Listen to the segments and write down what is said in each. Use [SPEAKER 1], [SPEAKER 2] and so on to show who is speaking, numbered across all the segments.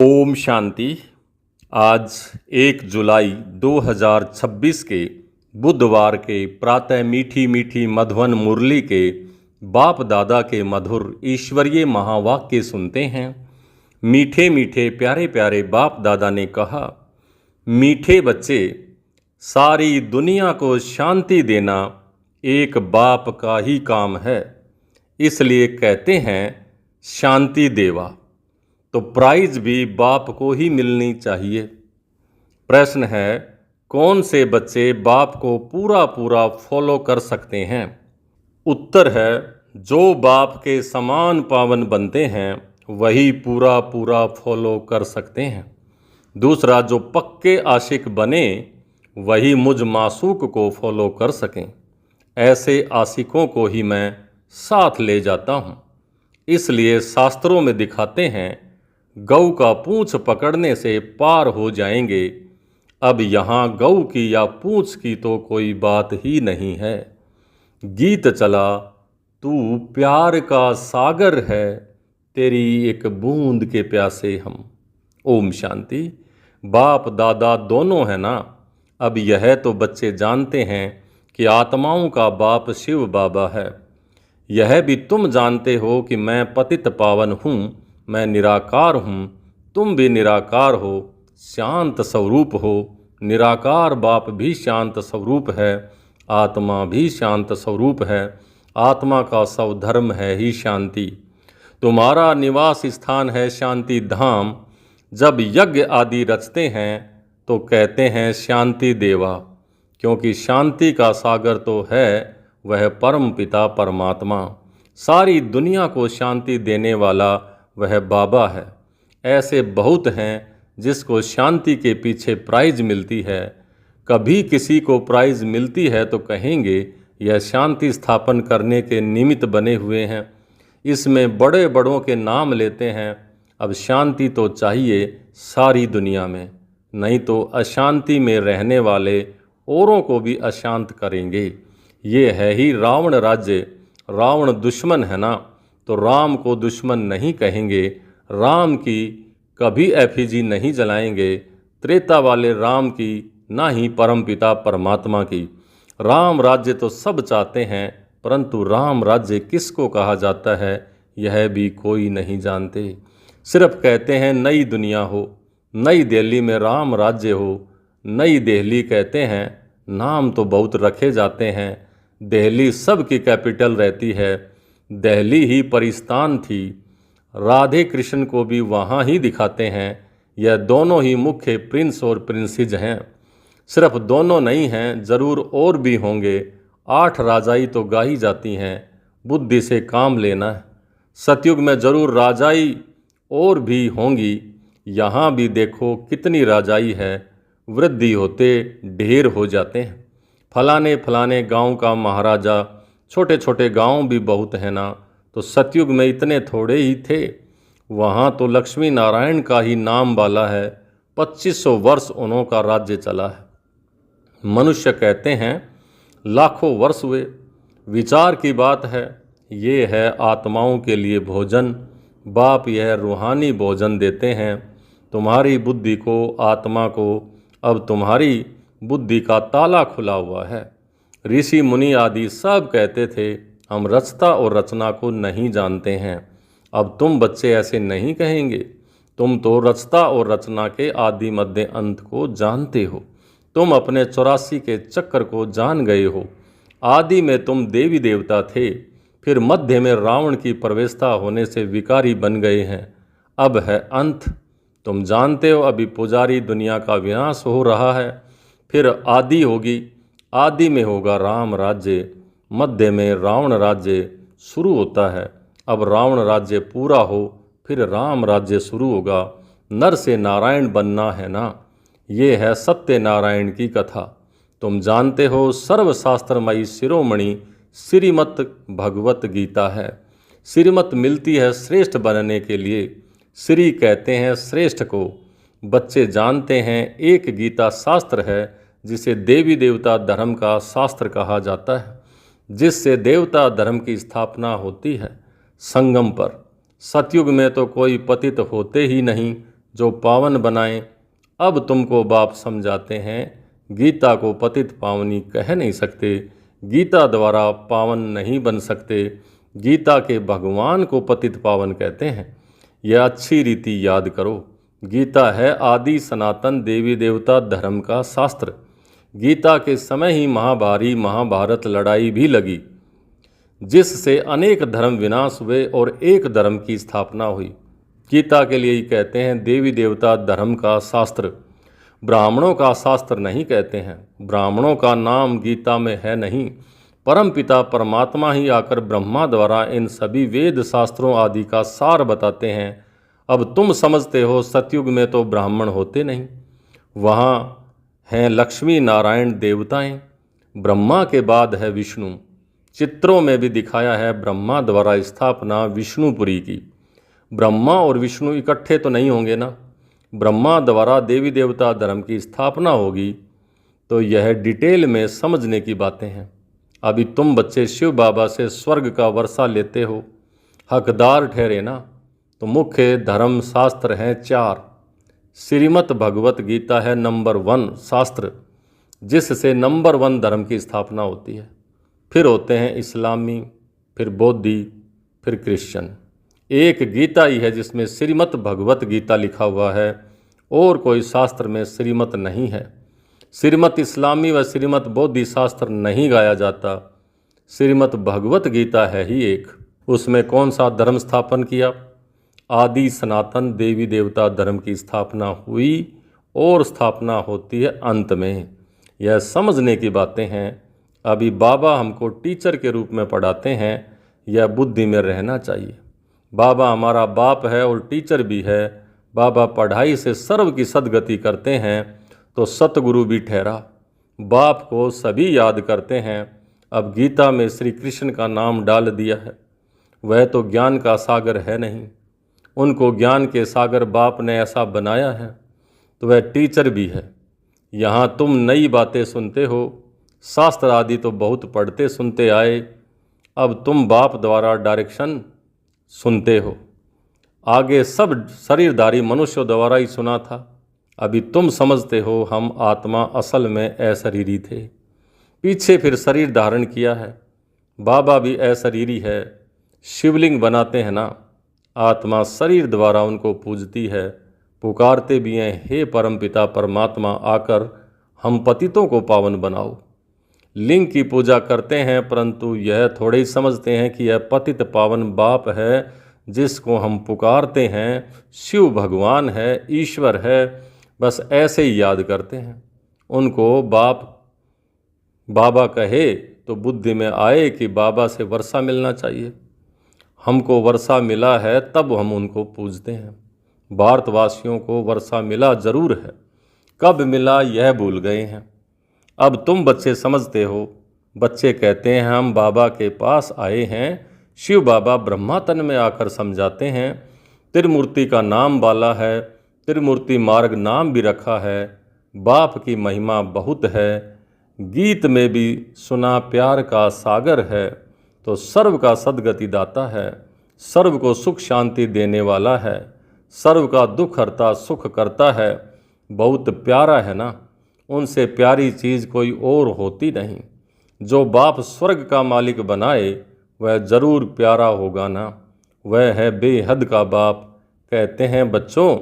[SPEAKER 1] ओम शांति। आज 1 जुलाई 2026 के बुधवार के प्रातः मीठी मीठी मधुवन मुरली के बाप दादा के मधुर ईश्वरीय महावाक्य सुनते हैं। मीठे मीठे प्यारे प्यारे बाप दादा ने कहा, मीठे बच्चे, सारी दुनिया को शांति देना एक बाप का ही काम है, इसलिए कहते हैं शांति देवा। तो प्राइज भी बाप को ही मिलनी चाहिए। प्रश्न है, कौन से बच्चे बाप को पूरा पूरा फॉलो कर सकते हैं? उत्तर है, जो बाप के समान पावन बनते हैं वही पूरा पूरा फॉलो कर सकते हैं। दूसरा, जो पक्के आशिक बने वही मुझ मासूक को फॉलो कर सकें। ऐसे आशिकों को ही मैं साथ ले जाता हूँ। इसलिए शास्त्रों में दिखाते हैं, गऊ का पूंछ पकड़ने से पार हो जाएंगे। अब यहाँ गऊ की या पूंछ की तो कोई बात ही नहीं है। गीत चला, तू प्यार का सागर है, तेरी एक बूंद के प्यासे हम। ओम शांति। बाप दादा दोनों है ना। अब यह तो बच्चे जानते हैं कि आत्माओं का बाप शिव बाबा है। यह भी तुम जानते हो कि मैं पतित पावन हूँ, मैं निराकार हूँ, तुम भी निराकार हो, शांत स्वरूप हो। निराकार बाप भी शांत स्वरूप है, आत्मा भी शांत स्वरूप है। आत्मा का स्वधर्म है ही शांति। तुम्हारा निवास स्थान है शांति धाम। जब यज्ञ आदि रचते हैं तो कहते हैं शांति देवा, क्योंकि शांति का सागर तो है वह परम पिता परमात्मा। सारी दुनिया को शांति देने वाला वह बाबा है। ऐसे बहुत हैं जिसको शांति के पीछे प्राइज मिलती है। कभी किसी को प्राइज मिलती है तो कहेंगे यह शांति स्थापन करने के निमित्त बने हुए हैं। इसमें बड़े बड़ों के नाम लेते हैं। अब शांति तो चाहिए सारी दुनिया में, नहीं तो अशांति में रहने वाले औरों को भी अशांत करेंगे। ये है ही रावण राज्य। रावण दुश्मन है ना, तो राम को दुश्मन नहीं कहेंगे। राम की कभी एफिजी नहीं जलाएंगे, त्रेता वाले राम की, ना ही परमपिता परमात्मा की। राम राज्य तो सब चाहते हैं, परंतु राम राज्य किसको कहा जाता है यह भी कोई नहीं जानते। सिर्फ कहते हैं नई दुनिया हो, नई दिल्ली में राम राज्य हो। नई दिल्ली कहते हैं, नाम तो बहुत रखे जाते हैं। दिल्ली सब की कैपिटल रहती है। दिल्ली ही परिस्तान थी। राधे कृष्ण को भी वहाँ ही दिखाते हैं। यह दोनों ही मुख्य प्रिंस और प्रिंसेस हैं। सिर्फ दोनों नहीं हैं, ज़रूर और भी होंगे। 8 राजाई तो गाई जाती हैं। बुद्धि से काम लेना है। सतयुग में ज़रूर राजाई और भी होंगी। यहाँ भी देखो कितनी राजाई है, वृद्धि होते ढेर हो जाते हैं। फलाने फलाने गांव का महाराजा, छोटे छोटे गांव भी बहुत है ना, तो सतयुग में इतने थोड़े ही थे। वहाँ तो लक्ष्मी नारायण का ही नाम वाला है। 2500 वर्ष उन्हों का राज्य चला है। मनुष्य कहते हैं लाखों वर्ष हुए। विचार की बात है। ये है आत्माओं के लिए भोजन। बाप यह रूहानी भोजन देते हैं तुम्हारी बुद्धि को, आत्मा को। अब तुम्हारी बुद्धि का ताला खुला हुआ है। ऋषि मुनि आदि सब कहते थे हम रचता और रचना को नहीं जानते हैं। अब तुम बच्चे ऐसे नहीं कहेंगे। तुम तो रचता और रचना के आदि मध्य अंत को जानते हो। तुम अपने 84 के चक्कर को जान गए हो। आदि में तुम देवी देवता थे, फिर मध्य में रावण की प्रवेशता होने से विकारी बन गए हैं। अब है अंत। तुम जानते हो अभी पुजारी दुनिया का विनाश हो रहा है, फिर आदि होगी। आदि में होगा राम राज्य, मध्य में रावण राज्य शुरू होता है। अब रावण राज्य पूरा हो फिर राम राज्य शुरू होगा। नर से नारायण बनना है ना। ये है सत्य नारायण की कथा। तुम जानते हो सर्वशास्त्रमयी शिरोमणि श्रीमत भगवत गीता है। श्रीमत मिलती है श्रेष्ठ बनने के लिए। श्री कहते हैं श्रेष्ठ को। बच्चे जानते हैं एक गीता शास्त्र है जिसे देवी देवता धर्म का शास्त्र कहा जाता है, जिससे देवता धर्म की स्थापना होती है। संगम पर सतयुग में तो कोई पतित होते ही नहीं, जो पावन बनाएं। अब तुमको बाप समझाते हैं, गीता को पतित पावनी कह नहीं सकते, गीता द्वारा पावन नहीं बन सकते, गीता के भगवान को पतित पावन कहते हैं। यह अच्छी रीति याद करो। गीता है आदि सनातन देवी देवता धर्म का शास्त्र। गीता के समय ही महाभारत लड़ाई भी लगी, जिससे अनेक धर्म विनाश हुए और एक धर्म की स्थापना हुई। गीता के लिए ही कहते हैं देवी देवता धर्म का शास्त्र, ब्राह्मणों का शास्त्र नहीं कहते हैं। ब्राह्मणों का नाम गीता में है नहीं। परमपिता परमात्मा ही आकर ब्रह्मा द्वारा इन सभी वेद शास्त्रों आदि का सार बताते हैं। अब तुम समझते हो सतयुग में तो ब्राह्मण होते नहीं, वहाँ हैं लक्ष्मी नारायण देवताएं। ब्रह्मा के बाद है विष्णु। चित्रों में भी दिखाया है ब्रह्मा द्वारा स्थापना विष्णुपुरी की। ब्रह्मा और विष्णु इकट्ठे तो नहीं होंगे ना। ब्रह्मा द्वारा देवी देवता धर्म की स्थापना होगी, तो यह डिटेल में समझने की बातें हैं। अभी तुम बच्चे शिव बाबा से स्वर्ग का वर्षा लेते हो, हकदार ठहरे ना। तो मुख्य धर्म शास्त्र हैं 4। श्रीमद् भगवत गीता है नंबर 1 शास्त्र, जिससे नंबर 1 धर्म की स्थापना होती है। फिर होते हैं इस्लामी, फिर बौद्धि, फिर क्रिश्चियन। एक गीता ही है जिसमें श्रीमद् भगवत गीता लिखा हुआ है, और कोई शास्त्र में श्रीमत नहीं है। श्रीमद् इस्लामी व श्रीमद् बौद्धि शास्त्र नहीं गाया जाता। श्रीमद् भगवत गीता है ही एक। उसमें कौन सा धर्म स्थापन किया? आदि सनातन देवी देवता धर्म की स्थापना हुई, और स्थापना होती है अंत में। यह समझने की बातें हैं। अभी बाबा हमको टीचर के रूप में पढ़ाते हैं, यह बुद्धि में रहना चाहिए। बाबा हमारा बाप है और टीचर भी है। बाबा पढ़ाई से सर्व की सद्गति करते हैं, तो सतगुरु भी ठहरा। बाप को सभी याद करते हैं। अब गीता में श्री कृष्ण का नाम डाल दिया है। वह तो ज्ञान का सागर है नहीं, उनको ज्ञान के सागर बाप ने ऐसा बनाया है, तो वह टीचर भी है। यहाँ तुम नई बातें सुनते हो, शास्त्र आदि तो बहुत पढ़ते सुनते आए, अब तुम बाप द्वारा डायरेक्शन सुनते हो। आगे सब शरीरधारी मनुष्यों द्वारा ही सुना था। अभी तुम समझते हो हम आत्मा असल में अशरीरी थे, पीछे फिर शरीर धारण किया है। बाबा भी अशरीरी है, शिवलिंग बनाते हैं ना। आत्मा शरीर द्वारा उनको पूजती है, पुकारते भी हैं, हे परमपिता परमात्मा आकर हम पतितों को पावन बनाओ। लिंग की पूजा करते हैं, परंतु यह थोड़े ही समझते हैं कि यह पतित पावन बाप है जिसको हम पुकारते हैं, शिव भगवान है, ईश्वर है, बस ऐसे ही याद करते हैं। उनको बाबा कहे तो बुद्धि में आए कि बाबा से वर्षा मिलना चाहिए। हमको वर्षा मिला है तब हम उनको पूजते हैं। भारतवासियों को वर्षा मिला जरूर है, कब मिला यह भूल गए हैं। अब तुम बच्चे समझते हो। बच्चे कहते हैं हम बाबा के पास आए हैं। शिव बाबा ब्रह्मा तन में आकर समझाते हैं। त्रिमूर्ति का नाम बाला है, त्रिमूर्ति मार्ग नाम भी रखा है। बाप की महिमा बहुत है, गीत में भी सुना प्यार का सागर है। तो सर्व का सद्गति दाता है, सर्व को सुख शांति देने वाला है, सर्व का दुख हरता सुख करता है। बहुत प्यारा है ना, उनसे प्यारी चीज़ कोई और होती नहीं। जो बाप स्वर्ग का मालिक बनाए वह ज़रूर प्यारा होगा ना। वह है बेहद का बाप। कहते हैं बच्चों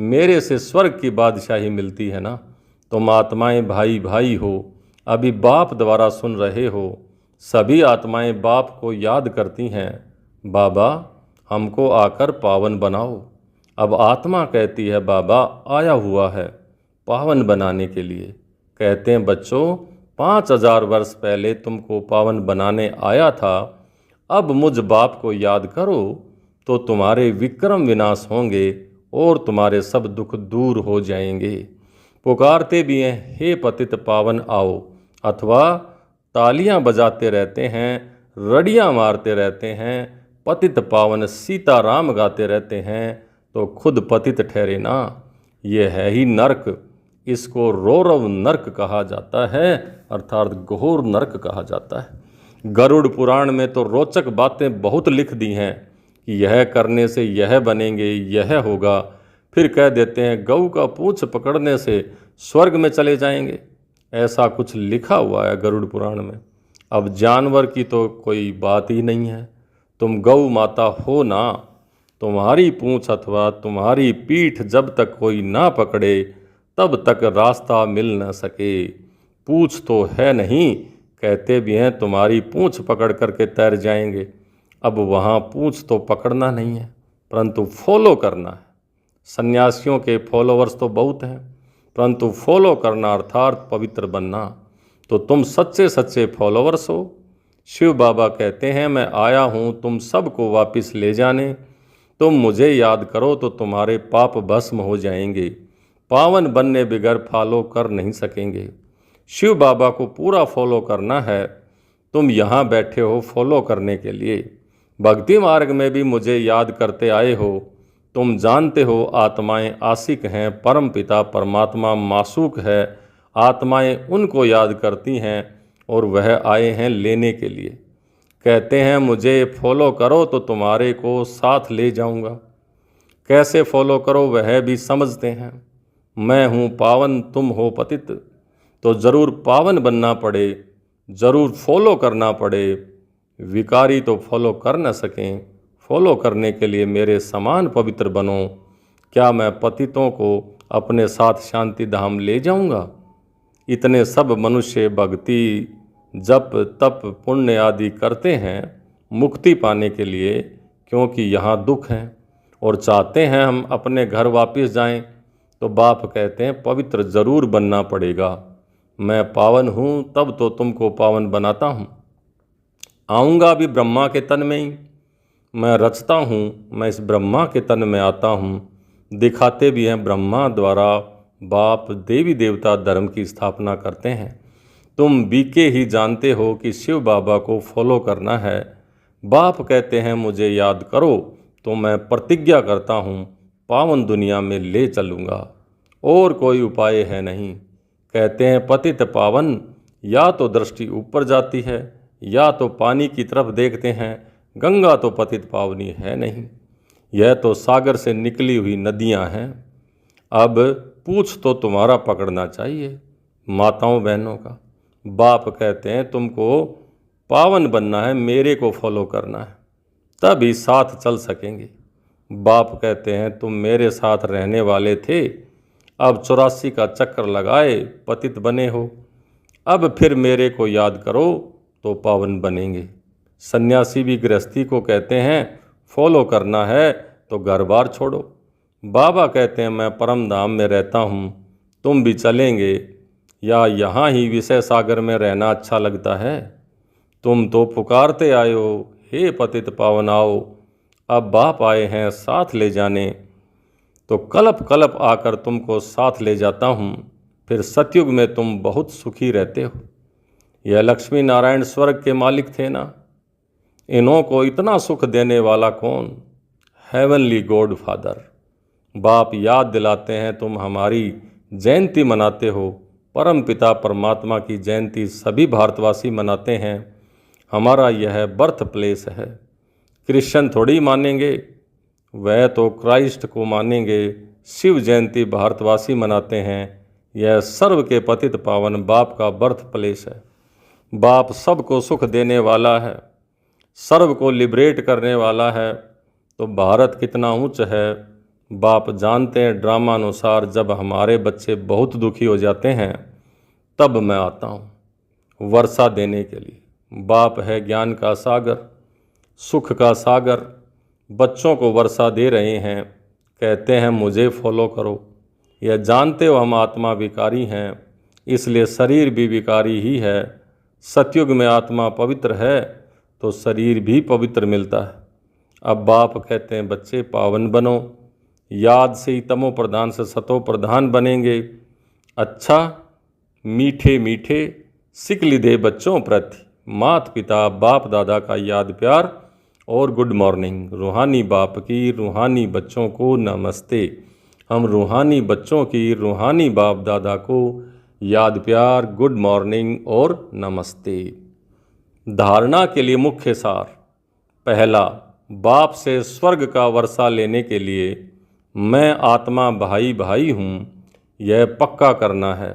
[SPEAKER 1] मेरे से स्वर्ग की बादशाही मिलती है ना। तुम आत्माएं भाई भाई हो, अभी बाप द्वारा सुन रहे हो। सभी आत्माएं बाप को याद करती हैं, बाबा हमको आकर पावन बनाओ। अब आत्मा कहती है बाबा आया हुआ है पावन बनाने के लिए। कहते हैं बच्चों 5000 वर्ष पहले तुमको पावन बनाने आया था। अब मुझ बाप को याद करो तो तुम्हारे विक्रम विनाश होंगे और तुम्हारे सब दुख दूर हो जाएंगे। पुकारते भी हैं हे पतित पावन आओ, अथवा तालियां बजाते रहते हैं, रड़ियां मारते रहते हैं, पतित पावन सीताराम गाते रहते हैं, तो खुद पतित ठहरे ना। ये है ही नरक। इसको रौरव नरक कहा जाता है, अर्थात घोर नरक कहा जाता है। गरुड़ पुराण में तो रोचक बातें बहुत लिख दी हैं कि यह करने से यह बनेंगे, यह होगा। फिर कह देते हैं गऊ का पूंछ पकड़ने से स्वर्ग में चले जाएंगे। ऐसा कुछ लिखा हुआ है गरुड़ पुराण में। अब जानवर की तो कोई बात ही नहीं है। तुम गौ माता हो ना, तुम्हारी पूंछ अथवा तुम्हारी पीठ जब तक कोई ना पकड़े तब तक रास्ता मिल न सके। पूंछ तो है नहीं, कहते भी हैं तुम्हारी पूंछ पकड़ करके तैर जाएंगे। अब वहाँ पूंछ तो पकड़ना नहीं है, परंतु फॉलो करना है। सन्यासियों के फॉलोवर्स तो बहुत हैं, परंतु फॉलो करना अर्थात पवित्र बनना, तो तुम सच्चे सच्चे फॉलोवर्स हो। शिव बाबा कहते हैं मैं आया हूँ तुम सबको वापस ले जाने। तुम मुझे याद करो तो तुम्हारे पाप भस्म हो जाएंगे। पावन बनने बिगर फॉलो कर नहीं सकेंगे। शिव बाबा को पूरा फॉलो करना है। तुम यहाँ बैठे हो फॉलो करने के लिए। भक्ति मार्ग में भी मुझे याद करते आए हो। तुम जानते हो आत्माएं आशिक हैं, परम पिता परमात्मा मासूक है। आत्माएं उनको याद करती हैं और वह आए हैं लेने के लिए। कहते हैं मुझे फॉलो करो तो तुम्हारे को साथ ले जाऊंगा। कैसे फॉलो करो वह भी समझते हैं। मैं हूँ पावन, तुम हो पतित, तो ज़रूर पावन बनना पड़े, ज़रूर फॉलो करना पड़े। विकारी तो फॉलो कर न सकें। फॉलो करने के लिए मेरे समान पवित्र बनो। क्या मैं पतितों को अपने साथ शांति धाम ले जाऊंगा? इतने सब मनुष्य भक्ति जप तप पुण्य आदि करते हैं मुक्ति पाने के लिए, क्योंकि यहाँ दुख हैं और चाहते हैं हम अपने घर वापस जाएं। तो बाप कहते हैं पवित्र ज़रूर बनना पड़ेगा। मैं पावन हूँ तब तो तुमको पावन बनाता हूँ। आऊँगा भी ब्रह्मा के तन में ही। मैं रचता हूँ, मैं इस ब्रह्मा के तन में आता हूँ। दिखाते भी हैं ब्रह्मा द्वारा बाप देवी देवता धर्म की स्थापना करते हैं। तुम बीके ही जानते हो कि शिव बाबा को फॉलो करना है। बाप कहते हैं मुझे याद करो तो मैं प्रतिज्ञा करता हूँ पावन दुनिया में ले चलूँगा। और कोई उपाय है नहीं। कहते हैं पतित पावन, या तो दृष्टि ऊपर जाती है या तो पानी की तरफ देखते हैं। गंगा तो पतित पावनी है नहीं, यह तो सागर से निकली हुई नदियाँ हैं। अब पूछ तो तुम्हारा पकड़ना चाहिए माताओं बहनों का। बाप कहते हैं तुमको पावन बनना है, मेरे को फॉलो करना है, तभी साथ चल सकेंगे। बाप कहते हैं तुम मेरे साथ रहने वाले थे, अब 84 का चक्कर लगाए पतित बने हो। अब फिर मेरे को याद करो तो पावन बनेंगे। सन्यासी भी गृहस्थी को कहते हैं फॉलो करना है तो घर बार छोड़ो। बाबा कहते हैं मैं परम धाम में रहता हूँ, तुम भी चलेंगे या यहाँ ही विषय सागर में रहना अच्छा लगता है? तुम तो पुकारते आए हो हे पतित पावन आओ। अब बाप आए हैं साथ ले जाने, तो कलप कलप आकर तुमको साथ ले जाता हूँ। फिर सतयुग में तुम बहुत सुखी रहते हो। यह लक्ष्मी नारायण स्वर्ग के मालिक थे ना, इन्हों को इतना सुख देने वाला कौन? Heavenly God father. बाप याद दिलाते हैं तुम हमारी जयंती मनाते हो। परम पिता परमात्मा की जयंती सभी भारतवासी मनाते हैं। हमारा यह बर्थ प्लेस है। क्रिश्चियन थोड़ी मानेंगे, वह तो क्राइस्ट को मानेंगे। शिव जयंती भारतवासी मनाते हैं। यह सर्व के पतित पावन बाप का बर्थ प्लेस है। बाप सबको सुख देने वाला है, सर्व को लिबरेट करने वाला है। तो भारत कितना ऊंच है बाप जानते हैं। ड्रामा अनुसार जब हमारे बच्चे बहुत दुखी हो जाते हैं तब मैं आता हूँ वर्षा देने के लिए। बाप है ज्ञान का सागर, सुख का सागर, बच्चों को वर्षा दे रहे हैं। कहते हैं मुझे फॉलो करो। यह जानते हो हम आत्मा विकारी हैं, इसलिए शरीर भी विकारी ही है। सतयुग में आत्मा पवित्र है तो शरीर भी पवित्र मिलता है। अब बाप कहते हैं बच्चे पावन बनो, याद से ही तमो प्रधान से सतो प्रधान बनेंगे। अच्छा मीठे मीठे सिकली दे बच्चों प्रति माता पिता बाप दादा का याद प्यार और गुड मॉर्निंग। रूहानी बाप की रूहानी बच्चों को नमस्ते। हम रूहानी बच्चों की रूहानी बाप दादा को याद प्यार, गुड मॉर्निंग और नमस्ते। धारणा के लिए मुख्य सार। पहला, बाप से स्वर्ग का वर्षा लेने के लिए मैं आत्मा भाई भाई हूँ, यह पक्का करना है।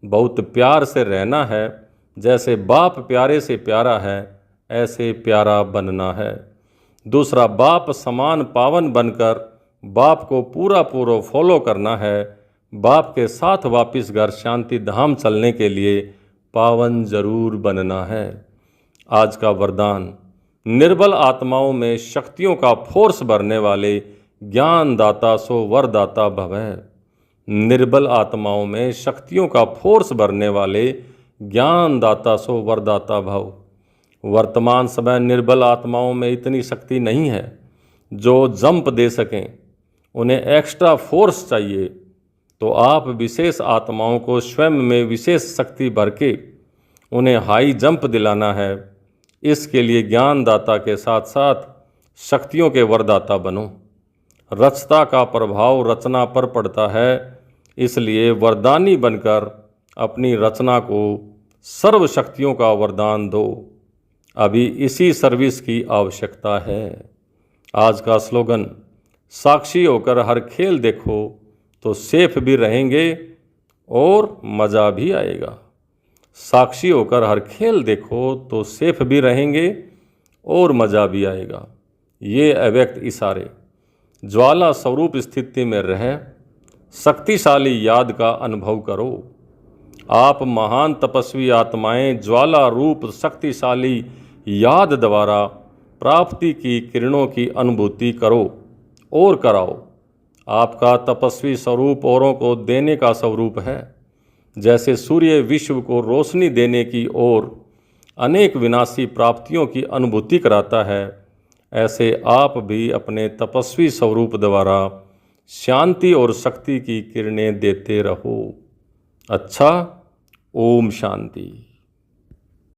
[SPEAKER 1] बहुत प्यार से रहना है, जैसे बाप प्यारे से प्यारा है ऐसे प्यारा बनना है। दूसरा, बाप समान पावन बनकर बाप को पूरा पूरा फॉलो करना है। बाप के साथ वापिस घर शांति धाम चलने के लिए पावन जरूर बनना है। आज का वरदान, निर्बल आत्माओं में शक्तियों का फोर्स भरने वाले ज्ञान दाता सो वरदाता भवै। निर्बल आत्माओं में शक्तियों का फोर्स भरने वाले ज्ञान दाता सो वरदाता भव। वर्तमान समय निर्बल आत्माओं में इतनी शक्ति नहीं है जो जंप दे सकें, उन्हें एक्स्ट्रा फोर्स चाहिए। तो आप विशेष आत्माओं को स्वयं में विशेष शक्ति भर के उन्हें हाई जंप दिलाना है। इसके लिए ज्ञानदाता के साथ साथ शक्तियों के वरदाता बनो। रचता का प्रभाव रचना पर पड़ता है, इसलिए वरदानी बनकर अपनी रचना को सर्व शक्तियों का वरदान दो। अभी इसी सर्विस की आवश्यकता है। आज का स्लोगन, साक्षी होकर हर खेल देखो तो सेफ भी रहेंगे और मज़ा भी आएगा। साक्षी होकर हर खेल देखो तो सेफ भी रहेंगे और मज़ा भी आएगा। ये अव्यक्त इशारे ज्वाला स्वरूप स्थिति में रह शक्तिशाली याद का अनुभव करो। आप महान तपस्वी आत्माएं ज्वाला रूप शक्तिशाली याद द्वारा प्राप्ति की किरणों की अनुभूति करो और कराओ। आपका तपस्वी स्वरूप औरों को देने का स्वरूप है। जैसे सूर्य विश्व को रोशनी देने की ओर अनेक विनाशी प्राप्तियों की अनुभूति कराता है, ऐसे आप भी अपने तपस्वी स्वरूप द्वारा शांति और शक्ति की किरणें देते रहो। अच्छा, ओम शांति।